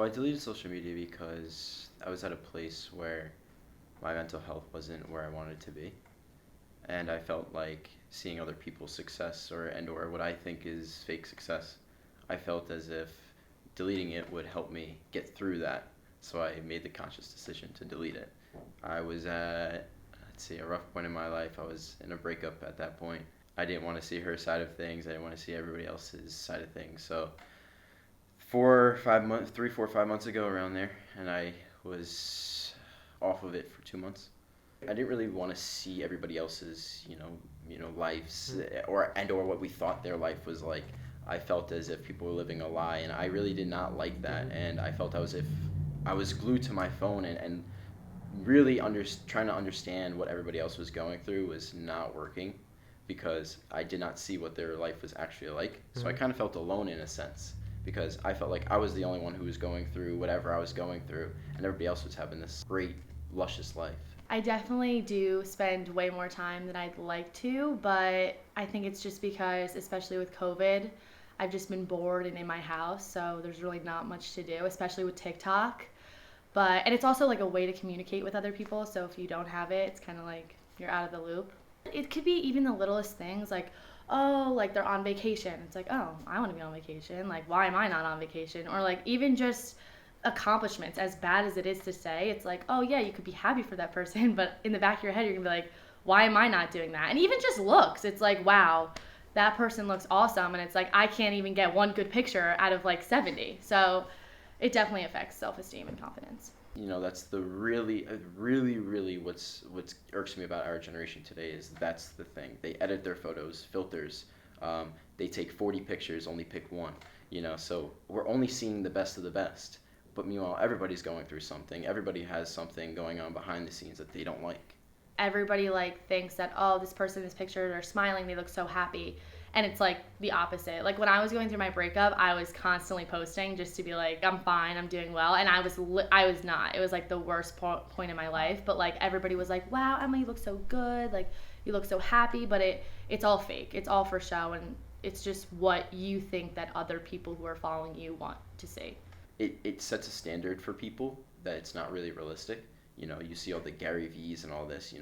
So I deleted social media because I was at a place where my mental health wasn't where I wanted it to be, and I felt like seeing other people's success or what I think is fake success. I felt as if deleting it would help me get through that. So I made the conscious decision to delete it. I was at, let's see, a rough point in my life. I was in a breakup at that point. I didn't want to see her side of things. I didn't want to see everybody else's side of things. So 4 or 5 months, 3, 4, 5 months ago, around there, and I was off of it for 2 months. I didn't really want to see everybody else's, lives or what we thought their life was like. I felt as if people were living a lie, and I really did not like that. And I felt as if I was glued to my phone, and really trying to understand what everybody else was going through was not working because I did not see what their life was actually like. So I kind of felt alone in a sense because I felt like I was the only one who was going through whatever I was going through, and everybody else was having this great, luscious life. I definitely do spend way more time than I'd like to, but I think it's just because, especially with COVID, I've just been bored and in my house, so there's really not much to do, especially with TikTok. And it's also like a way to communicate with other people, so if you don't have it, it's kind of like you're out of the loop. It could be even the littlest things like, oh, like they're on vacation. It's like, oh, I want to be on vacation. Like, why am I not on vacation? Or like even just accomplishments, as bad as it is to say, it's like, oh yeah, you could be happy for that person, but in the back of your head, you're gonna be like, why am I not doing that? And even just looks, it's like, wow, that person looks awesome. And it's like, I can't even get one good picture out of like 70. So it definitely affects self-esteem and confidence. That's the really what's irks me about our generation today is that's the thing. They edit their photos, filters. They take 40 pictures, only pick one. So we're only seeing the best of the best. But meanwhile, everybody's going through something. Everybody has something going on behind the scenes that they don't like. Everybody like thinks that, oh, this person in this picture, they're smiling, they look so happy. And it's like the opposite. Like when I was going through my breakup, I was constantly posting just to be like, I'm fine, I'm doing well. And I was not. It was like the worst point in my life. But like everybody was like, wow, Emma, you look so good. Like you look so happy. But it's all fake. It's all for show. And it's just what you think that other people who are following you want to see. It sets a standard for people that it's not really realistic. You see all the Gary V's and all this,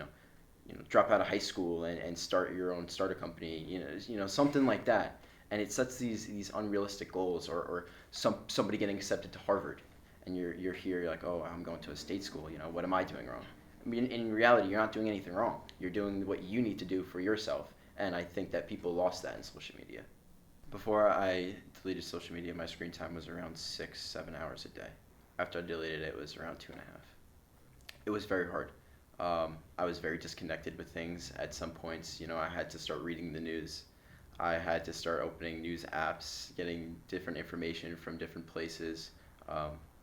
drop out of high school and start a company, something like that. And it sets these unrealistic goals or somebody getting accepted to Harvard and you're here, you're like, oh, I'm going to a state school, what am I doing wrong? I mean, in reality, you're not doing anything wrong. You're doing what you need to do for yourself. And I think that people lost that in social media. Before I deleted social media, my screen time was around 6, 7 hours a day. After I deleted it, it was around 2.5. It was very hard. I was very disconnected with things at some points. I had to start reading the news. I had to start opening news apps, getting different information from different places.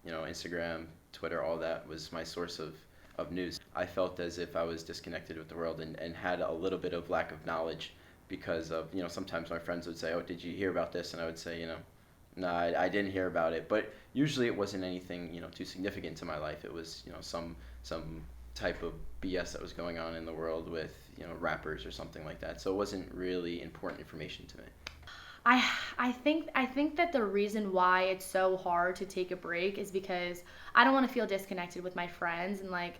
Instagram, Twitter, all that was my source of news. I felt as if I was disconnected with the world and had a little bit of lack of knowledge because of, sometimes my friends would say, oh, did you hear about this? And I would say, no, I didn't hear about it. But usually it wasn't anything, too significant to my life. It was, some type of BS that was going on in the world with, rappers or something like that. So it wasn't really important information to me. I think that the reason why it's so hard to take a break is because I don't want to feel disconnected with my friends. And like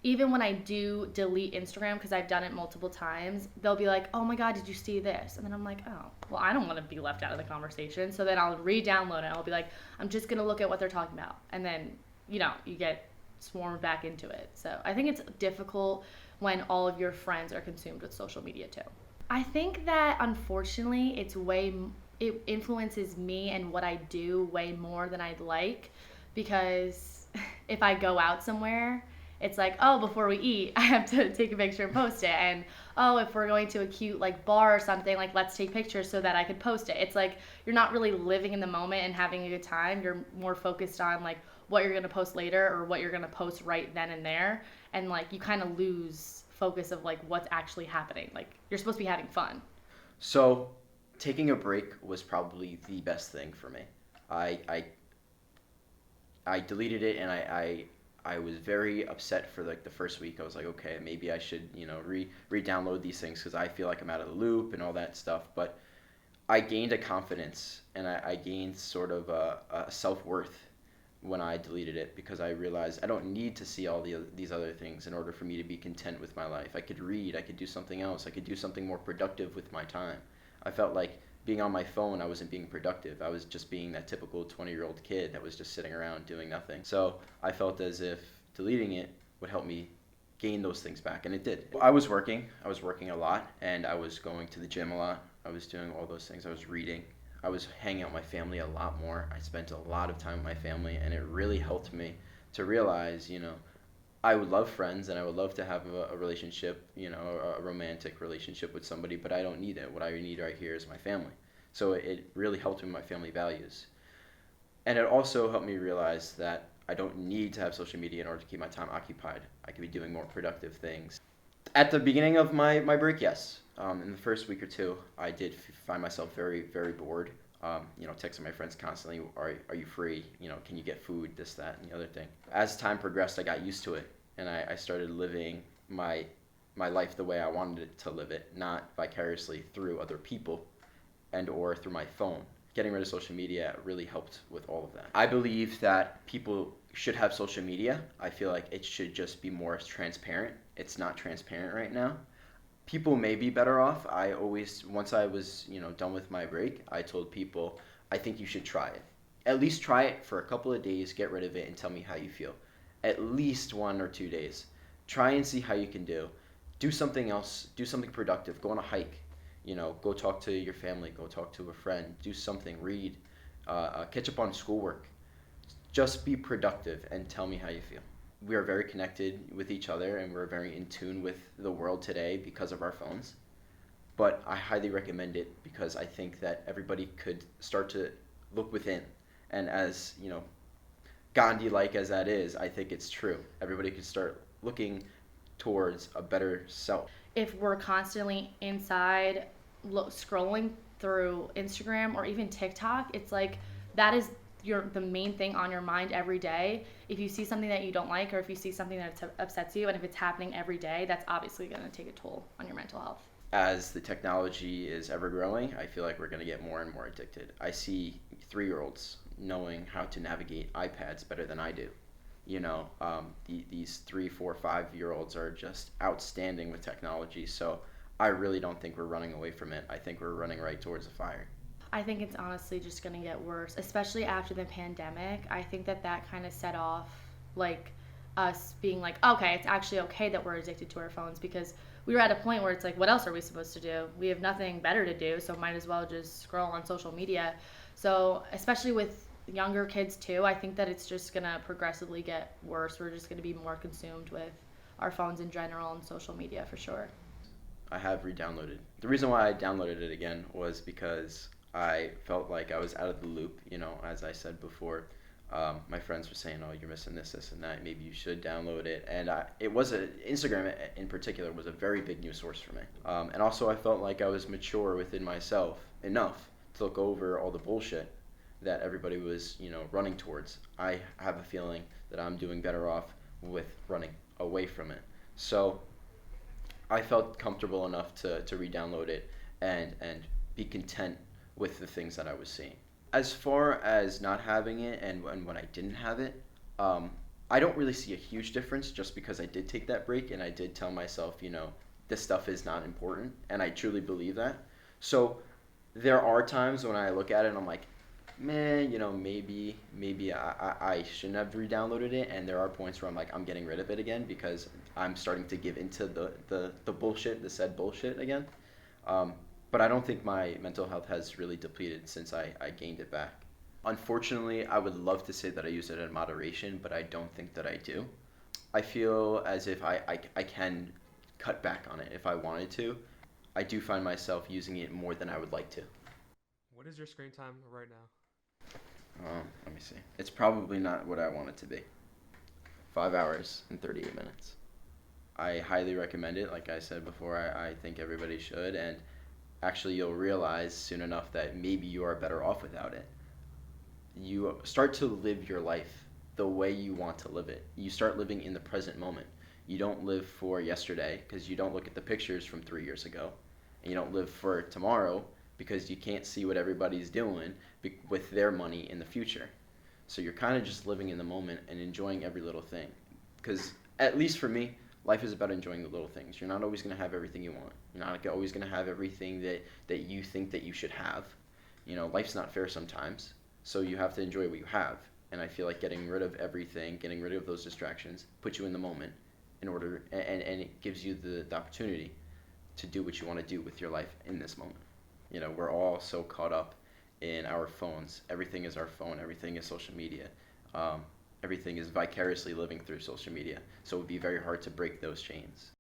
even when I do delete Instagram, because I've done it multiple times, they'll be like, oh my God, did you see this? And then I'm like, oh, well, I don't want to be left out of the conversation. So then I'll re-download it. I'll be like, I'm just going to look at what they're talking about. And then, you get swarmed back into it. So I think it's difficult when all of your friends are consumed with social media too. I think that unfortunately it influences me and what I do way more than I'd like because if I go out somewhere, it's like, oh, before we eat, I have to take a picture and post it. And, oh, if we're going to a cute, like, bar or something, like, let's take pictures so that I could post it. It's like you're not really living in the moment and having a good time. You're more focused on, like, what you're going to post later or what you're going to post right then and there. And, like, you kind of lose focus of, like, what's actually happening. Like, you're supposed to be having fun. So taking a break was probably the best thing for me. I deleted it and I was very upset for like the first week. I was like, okay, maybe I should, re-download these things because I feel like I'm out of the loop and all that stuff. But I gained a confidence and I gained sort of a self-worth when I deleted it because I realized I don't need to see all these other things in order for me to be content with my life. I could read, I could do something else, I could do something more productive with my time. I felt like being on my phone, I wasn't being productive. I was just being that typical 20-year-old kid that was just sitting around doing nothing. So I felt as if deleting it would help me gain those things back, and it did. I was working a lot, and I was going to the gym a lot. I was doing all those things. I was reading. I was hanging out with my family a lot more. I spent a lot of time with my family, and it really helped me to realize, I would love friends and I would love to have a relationship, a romantic relationship with somebody, but I don't need it. What I need right here is my family. So it really helped me with my family values. And it also helped me realize that I don't need to have social media in order to keep my time occupied. I could be doing more productive things. At the beginning of my break, yes. In the first week or two, I did find myself very, very bored. Texting my friends constantly, are you free? Can you get food? This, that, and the other thing. As time progressed, I got used to it, and I started living my life the way I wanted it to live it, not vicariously through other people and or through my phone. Getting rid of social media really helped with all of that. I believe that people should have social media. I feel like it should just be more transparent. It's not transparent right now. People may be better off. Once I was, done with my break, I told people, I think you should try it. At least try it for a couple of days, get rid of it, and tell me how you feel. At least 1 or 2 days. Try and see how you can do. Do something else. Do something productive. Go on a hike. Go talk to your family. Go talk to a friend. Do something. Read. Catch up on schoolwork. Just be productive and tell me how you feel. We are very connected with each other and we're very in tune with the world today because of our phones. But I highly recommend it because I think that everybody could start to look within. And as, Gandhi-like as that is, I think it's true. Everybody could start looking towards a better self. If we're constantly inside scrolling through Instagram or even TikTok, it's like that is the main thing on your mind every day. If you see something that you don't like or if you see something that upsets you and if it's happening every day, that's obviously going to take a toll on your mental health. As the technology is ever growing, I feel like we're going to get more and more addicted. I see 3-year-olds knowing how to navigate iPads better than I do. These 3, 4, 5-year-olds are just outstanding with technology. So I really don't think we're running away from it. I think we're running right towards the fire. I think it's honestly just going to get worse, especially after the pandemic. I think that kind of set off like us being like, okay, it's actually okay that we're addicted to our phones because we were at a point where it's like, what else are we supposed to do? We have nothing better to do, so might as well just scroll on social media. So especially with younger kids too, I think that it's just going to progressively get worse. We're just going to be more consumed with our phones in general and social media for sure. I have re-downloaded. The reason why I downloaded it again was because I felt like I was out of the loop, as I said before. My friends were saying, "Oh, you're missing this, and that. Maybe you should download it." And Instagram in particular was a very big news source for me. And also, I felt like I was mature within myself enough to look over all the bullshit that everybody was, running towards. I have a feeling that I'm doing better off with running away from it. So I felt comfortable enough to re-download it and be content with the things that I was seeing. As far as not having it and when I didn't have it, I don't really see a huge difference just because I did take that break and I did tell myself, this stuff is not important, and I truly believe that. So there are times when I look at it and I'm like, man, maybe I shouldn't have re-downloaded it, and there are points where I'm like, I'm getting rid of it again because I'm starting to give into the bullshit, the said bullshit again. But I don't think my mental health has really depleted since I gained it back. Unfortunately, I would love to say that I use it in moderation, but I don't think that I do. I feel as if I can cut back on it if I wanted to. I do find myself using it more than I would like to. What is your screen time right now? Let me see. It's probably not what I want it to be. 5 hours and 38 minutes. I highly recommend it. Like I said before, I think everybody should. And actually, you'll realize soon enough that maybe you are better off without it. You start to live your life the way you want to live it. You start living in the present moment. You don't live for yesterday because you don't look at the pictures from 3 years ago. And you don't live for tomorrow because you can't see what everybody's doing with their money in the future. So you're kind of just living in the moment and enjoying every little thing. Because, at least for me, life is about enjoying the little things. You're not always going to have everything you want. You're not always going to have everything that you think that you should have. Life's not fair sometimes. So you have to enjoy what you have. And I feel like getting rid of everything, getting rid of those distractions, puts you in the moment and it gives you the opportunity to do what you want to do with your life in this moment. We're all so caught up in our phones. Everything is our phone. Everything is social media. Um, Everything is vicariously living through social media. So it would be very hard to break those chains.